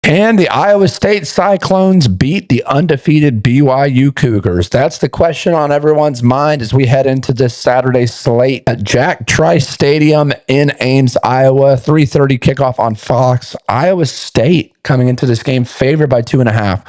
And the Iowa State Cyclones beat the undefeated BYU Cougars. That's the question on everyone's mind as we head into this Saturday slate at Jack Trice Stadium in Ames, Iowa. 3:30 kickoff on Fox. Iowa State coming into this game favored by 2.5.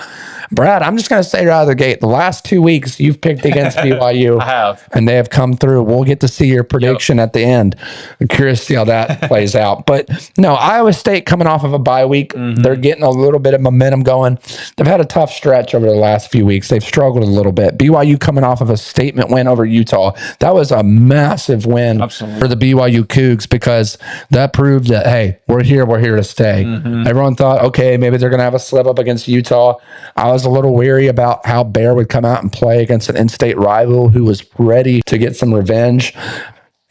Brad, I'm just going to say right out of the gate, the last 2 weeks you've picked against BYU. I have. And they have come through. We'll get to see your prediction at the end. I'm curious to see how that plays out. But no, Iowa State coming off of a bye week. They're getting a little bit of momentum going. They've had a tough stretch over the last few weeks. They've struggled a little bit. BYU coming off of a statement win over Utah. That was a massive win for the BYU Cougs because that proved that, hey, we're here to stay. Everyone thought, okay, maybe they're going to have a slip up against Utah. I was a little weary about how Bear would come out and play against an in-state rival who was ready to get some revenge.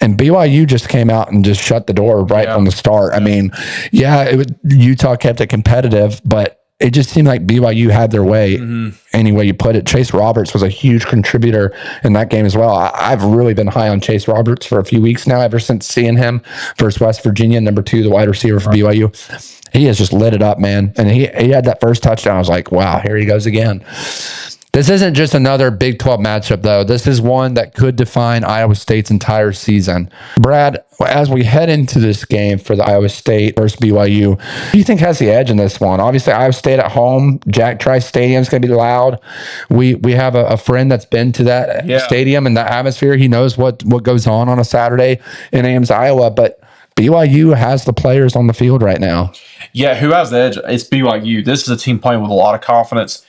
And BYU just came out and just shut the door right from the start. I mean, Utah kept it competitive, but it just seemed like BYU had their way any way you put it. Chase Roberts was a huge contributor in that game as well. I've really been high on Chase Roberts for a few weeks now, ever since seeing him versus West Virginia, number 2, the wide receiver for BYU. He has just lit it up, man. And he had that first touchdown. I was like, wow, here he goes again. This isn't just another Big 12 matchup, though. This is one that could define Iowa State's entire season. Brad, as we head into this game for the Iowa State versus BYU, who do you think has the edge in this one? Obviously, Iowa State at home. Jack Trice Stadium is going to be loud. We have a friend that's been to that stadium and that atmosphere. He knows what goes on a Saturday in Ames, Iowa. But BYU has the players on the field right now. Yeah, who has the edge? It's BYU. This is a team playing with a lot of confidence.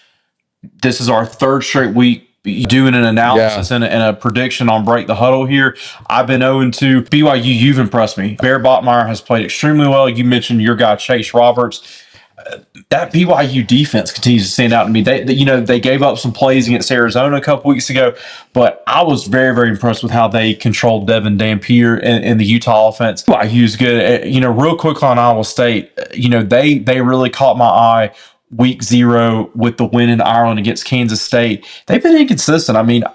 This is our 3rd straight week doing an analysis and a prediction on Break the Huddle here. I've been 0-2. BYU, you've impressed me. Bear Bachmeier has played extremely well. You mentioned your guy, Chase Roberts. That BYU defense continues to stand out to me. They gave up some plays against Arizona a couple weeks ago, but I was very, very impressed with how they controlled Devin Dampier in the Utah offense. BYU's good. Real quick on Iowa State, they really caught my eye week 0 with the win in Ireland against Kansas State. They've been inconsistent. I mean,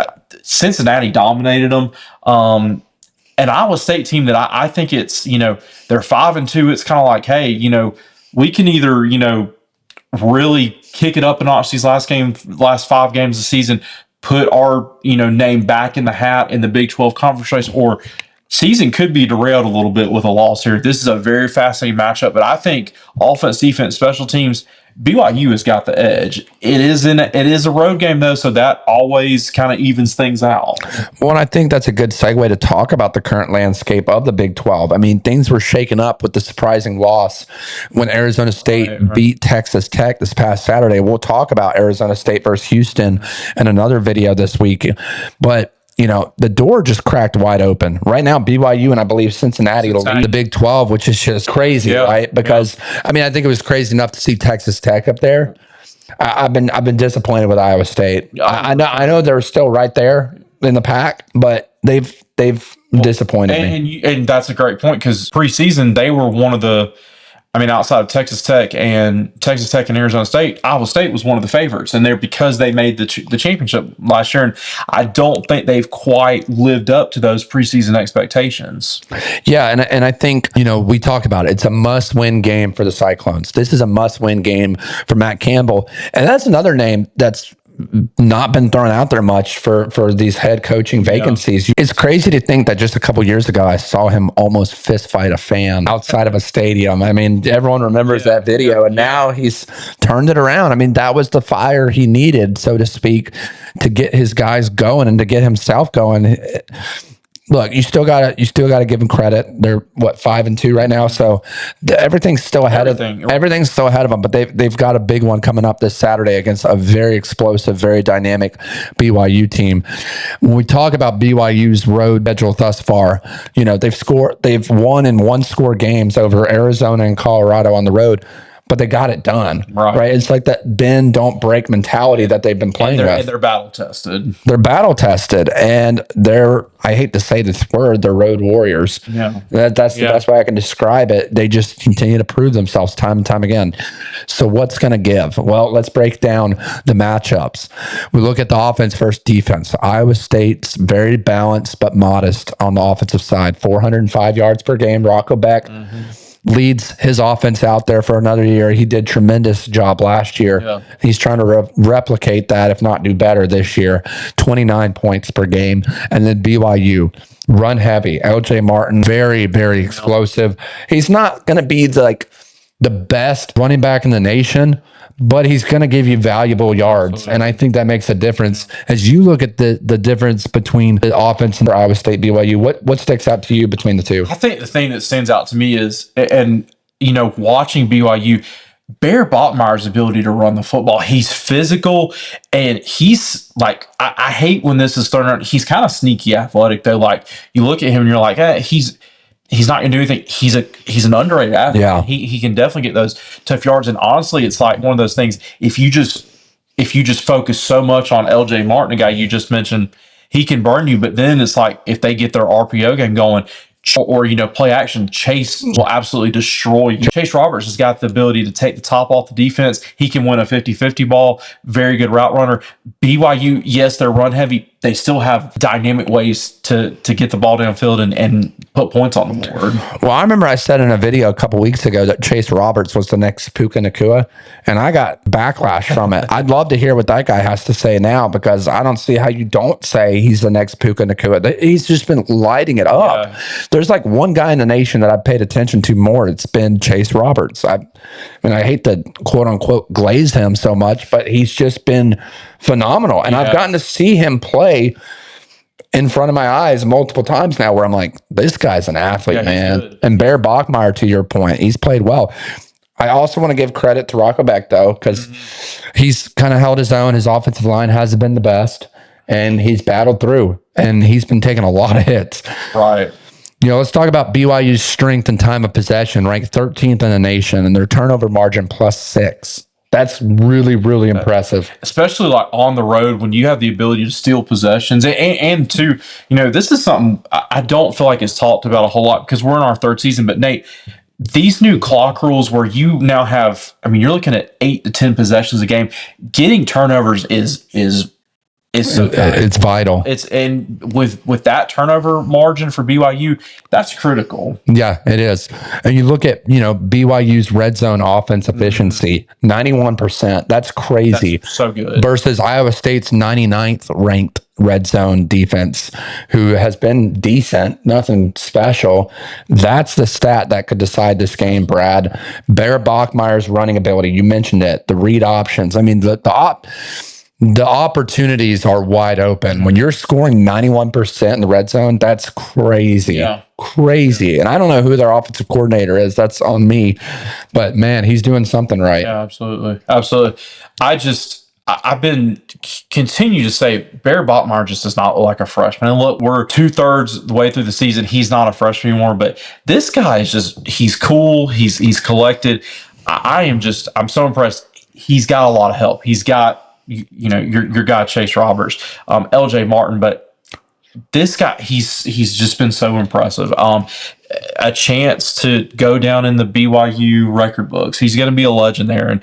Cincinnati dominated them. An Iowa State team that I think it's, they're 5-2. It's kind of like, hey, we can either, really kick it up a notch these last 5 games of the season, put our, name back in the hat in the Big 12 conference race, or season could be derailed a little bit with a loss here. This is a very fascinating matchup, but I think offense, defense, special teams, BYU has got the edge. It is a road game though, so that always kind of evens things out. Well, and I think that's a good segue to talk about the current landscape of the Big 12. I mean, things were shaken up with the surprising loss when Arizona State beat Texas Tech this past Saturday. We'll talk about Arizona State versus Houston in another video this week, but the door just cracked wide open. Right now, BYU and I believe Cincinnati will lead the Big 12, which is just crazy, right? Because, I mean, I think it was crazy enough to see Texas Tech up there. I've been disappointed with Iowa State. I know they're still right there in the pack, but they've disappointed me. And that's a great point because preseason, they were one of the outside of Texas Tech and Arizona State, Iowa State was one of the favorites, and because they made the championship last year, and I don't think they've quite lived up to those preseason expectations. Yeah, and I think we talk about it. It's a must-win game for the Cyclones. This is a must-win game for Matt Campbell, and that's another name that's not been thrown out there much for these head coaching vacancies. It's crazy to think that just a couple years ago I saw him almost fist fight a fan outside of a stadium. I mean, everyone remembers that video, and now he's turned it around. I mean, that was the fire he needed, so to speak, to get his guys going and to get himself going. Look, you still gotta give them credit. They're 5-2 right now, so everything's still ahead of them. Everything's still ahead of them. But they've got a big one coming up this Saturday against a very explosive, very dynamic BYU team. When we talk about BYU's road schedule thus far, they've won in 1-score games over Arizona and Colorado on the road. But they got it done, right? It's like that bend, don't break mentality that they've been playing with. And they're battle tested. They're battle tested, and I hate to say this word, they're road warriors. Yeah, that's the best way I can describe it. They just continue to prove themselves time and time again. So what's going to give? Well, let's break down the matchups. We look at the offense versus defense. Iowa State's very balanced but modest on the offensive side. 405 yards per game. Rocco Becht. leads his offense out there for another year. He did tremendous job last year. Yeah. He's trying to replicate that, if not do better this year. 29 points per game. And then BYU, run heavy. LJ Martin, very, very explosive. He's not going to be the best running back in the nation, but he's going to give you valuable yards. Absolutely. And I think that makes a difference. As you look at the difference between the offense and Iowa State, BYU, what sticks out to you between the two? I think the thing that stands out to me is, and watching BYU, Bear Bachmeier's ability to run the football. He's physical, and he's like, I hate when this is thrown around. He's kind of sneaky athletic, though. Like, you look at him and you're like, he's not going to do anything. He's an underrated athlete. Yeah. He can definitely get those tough yards. And honestly, it's like one of those things. If you just focus so much on LJ Martin, the guy you just mentioned, he can burn you. But then it's like, if they get their RPO game going, or play action, Chase will absolutely destroy you. Chase Roberts has got the ability to take the top off the defense. He can win a 50-50 ball. Very good route runner. BYU, yes, they're run heavy. They still have dynamic ways to get the ball downfield and put points on the board. Well, I remember I said in a video a couple weeks ago that Chase Roberts was the next Puka Nacua, and I got backlash from it. I'd love to hear what that guy has to say now, because I don't see how you don't say he's the next Puka Nacua. He's just been lighting it up. Yeah. There's like one guy in the nation that I've paid attention to more. It's been Chase Roberts. I hate to quote unquote glaze him so much, but he's just been phenomenal. And I've gotten to see him play in front of my eyes multiple times now, where I'm like, this guy's an athlete, man. Good. And Bear Bachmeier, to your point, he's played well. I also want to give credit to Rocco Becht, though, because he's kind of held his own. His offensive line hasn't been the best, and he's battled through, and he's been taking a lot of hits. Right. Let's talk about BYU's strength and time of possession, ranked 13th in the nation, and their turnover margin +6. That's really, really impressive. Especially like on the road, when you have the ability to steal possessions. And to, this is something I don't feel like it's talked about a whole lot, because we're in our third season. But Nate, these new clock rules where you now have, you're looking at 8 to 10 possessions a game. Getting turnovers is so it's vital. And with that turnover margin for BYU, that's critical. Yeah, it is. And you look at BYU's red zone offense efficiency, 91%. That's crazy. That's so good. Versus Iowa State's 99th ranked red zone defense, who has been decent, nothing special. That's the stat that could decide this game, Brad. Bear Bachmeier's running ability, you mentioned it. The read options. The opportunities are wide open. When you're scoring 91% in the red zone, that's crazy. Yeah. Crazy. Yeah. And I don't know who their offensive coordinator is. That's on me. But, man, he's doing something right. Yeah, absolutely. Absolutely. I've been continue to say Bear Bachmeier just does not look like a freshman. And look, we're 2/3 the way through the season. He's not a freshman anymore. But this guy is he's cool. He's collected. I'm so impressed. He's got a lot of help. He's got, your guy Chase Roberts, LJ Martin, but this guy, he's just been so impressive. A chance to go down in the BYU record books. He's going to be a legend there, and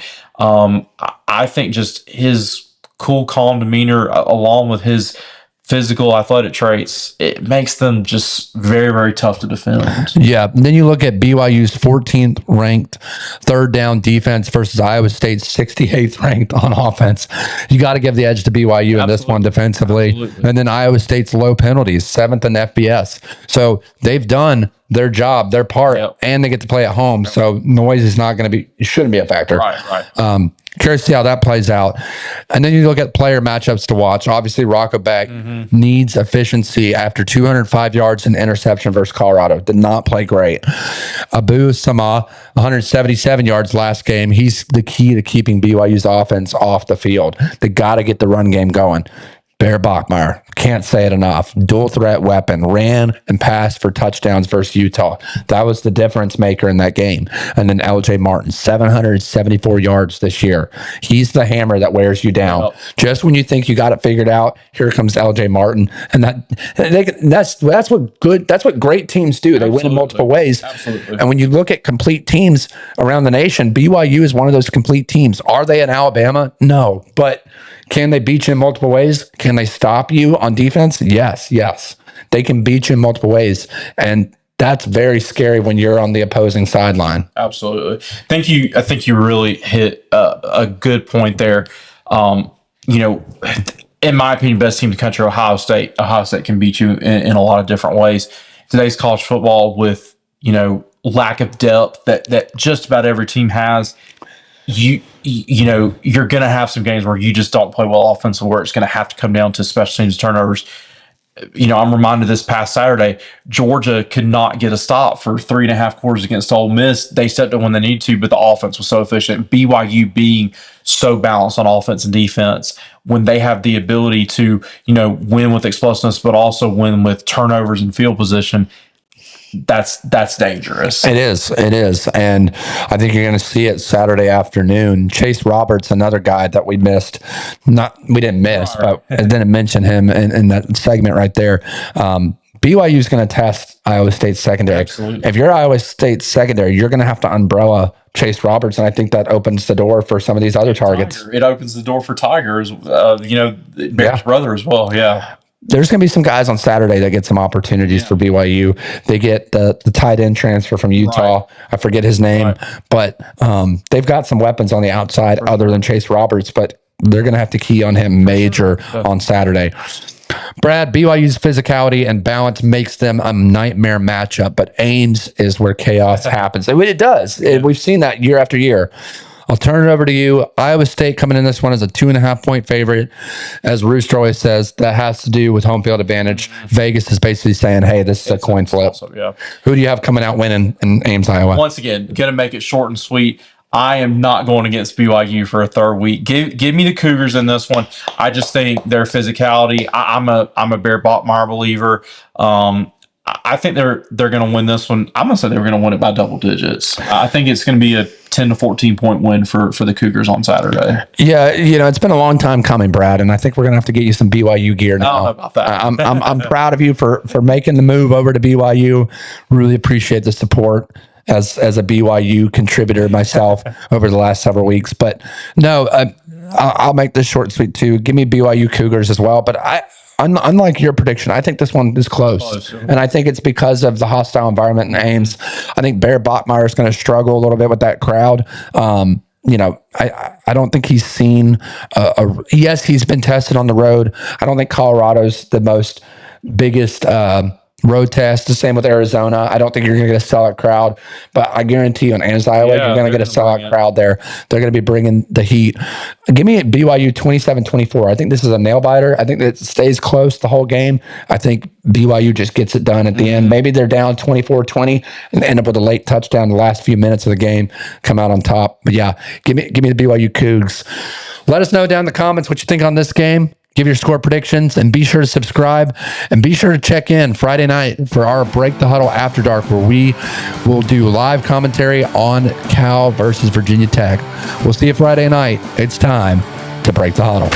I think just his cool, calm demeanor, along with his physical, athletic traits, it makes them just very, very tough to defend. Yeah. And then you look at BYU's 14th ranked third down defense versus Iowa State's 68th ranked on offense. You got to give the edge to BYU in this one defensively. Absolutely. And then Iowa State's low penalties, 7th in FBS. So they've done their job, their part, and they get to play at home. So noise is not going to be, it shouldn't be a factor. Right. Curious to see how that plays out. And then you look at player matchups to watch. Obviously, Rocco Becht needs efficiency after 205 yards and interception versus Colorado. Did not play great. Abu Sama, 177 yards last game. He's the key to keeping BYU's offense off the field. They got to get the run game going. Bear Bachmeier, can't say it enough. Dual threat weapon, ran and passed for touchdowns versus Utah. That was the difference maker in that game. And then LJ Martin, 774 yards this year. He's the hammer that wears you down. Just when you think you got it figured out, here comes LJ Martin. And that's what great teams do. They win in multiple ways. Absolutely. And when you look at complete teams around the nation, BYU is one of those complete teams. Are they in Alabama? No. But can they beat you in multiple ways? Can they stop you on defense? Yes. They can beat you in multiple ways. And that's very scary when you're on the opposing sideline. Absolutely. I think you really hit a good point there. In my opinion, best team in the country, Ohio State. Ohio State can beat you in a lot of different ways. Today's college football with, lack of depth that just about every team has, you're going to have some games where you just don't play well offensively, where it's going to have to come down to special teams turnovers. I'm reminded this past Saturday, Georgia could not get a stop for 3.5 quarters against Ole Miss. They stepped up when they needed to, but the offense was so efficient. BYU being so balanced on offense and defense, when they have the ability to, win with explosiveness, but also win with turnovers and field position, that's dangerous. It is. And I think you're going to see it Saturday afternoon. Chase Roberts, another guy that we missed. We didn't miss, but I didn't mention him in that segment right there. BYU is going to test Iowa State secondary. Absolutely. If you're Iowa State secondary, you're going to have to umbrella Chase Roberts, and I think that opens the door for some of these other targets. Tiger. It opens the door for Tigers, Becht's brother as well. Yeah. There's going to be some guys on Saturday that get some opportunities for BYU. They get the tight end transfer from Utah. Right. I forget his name, but they've got some weapons on the outside other than Chase Roberts, but they're going to have to key on him major on Saturday. Brad, BYU's physicality and balance makes them a nightmare matchup, but Ames is where chaos happens. It does. We've seen that year after year. I'll turn it over to you. Iowa State coming in this one as a 2.5-point favorite. As Rooster always says, that has to do with home field advantage. Vegas is basically saying, hey, this is a coin flip. Awesome, yeah. Who do you have coming out winning in Ames, Iowa? Once again, going to make it short and sweet. I am not going against BYU for a third week. Give me the Cougars in this one. I just think their physicality. I'm a Bear Bachmeier believer. I think they're going to win this one. I'm going to say they're going to win it by double digits. I think it's going to be a 10 to 14 point win for the Cougars on Saturday. Yeah, it's been a long time coming, Brad, and I think we're going to have to get you some BYU gear now. I don't know about that. I'm proud of you for making the move over to BYU. Really appreciate the support as a BYU contributor myself over the last several weeks. But no, I'll make this short and sweet too. Give me BYU Cougars as well. But unlike your prediction, I think this one is close. And I think it's because of the hostile environment in Ames. I think Bear Bachmeier is going to struggle a little bit with that crowd. I don't think he's seen yes, he's been tested on the road. I don't think Colorado's the biggest road test. The same with Arizona. I don't think you're going to get a sellout crowd, but I guarantee you in Ames, Iowa, you're going to get a sellout crowd there. They're going to be bringing the heat. Give me BYU 27-24. I think this is a nail biter. I think that it stays close the whole game. I think BYU just gets it done at the end. Maybe they're down 24-20 and end up with a late touchdown in the last few minutes of the game, come out on top. But yeah, give me the BYU Cougs. Let us know down in the comments what you think on this game. Give your score predictions and be sure to subscribe and be sure to check in Friday night for our Break the Huddle After Dark, where we will do live commentary on Cal versus Virginia Tech. We'll see you Friday night. It's time to break the huddle.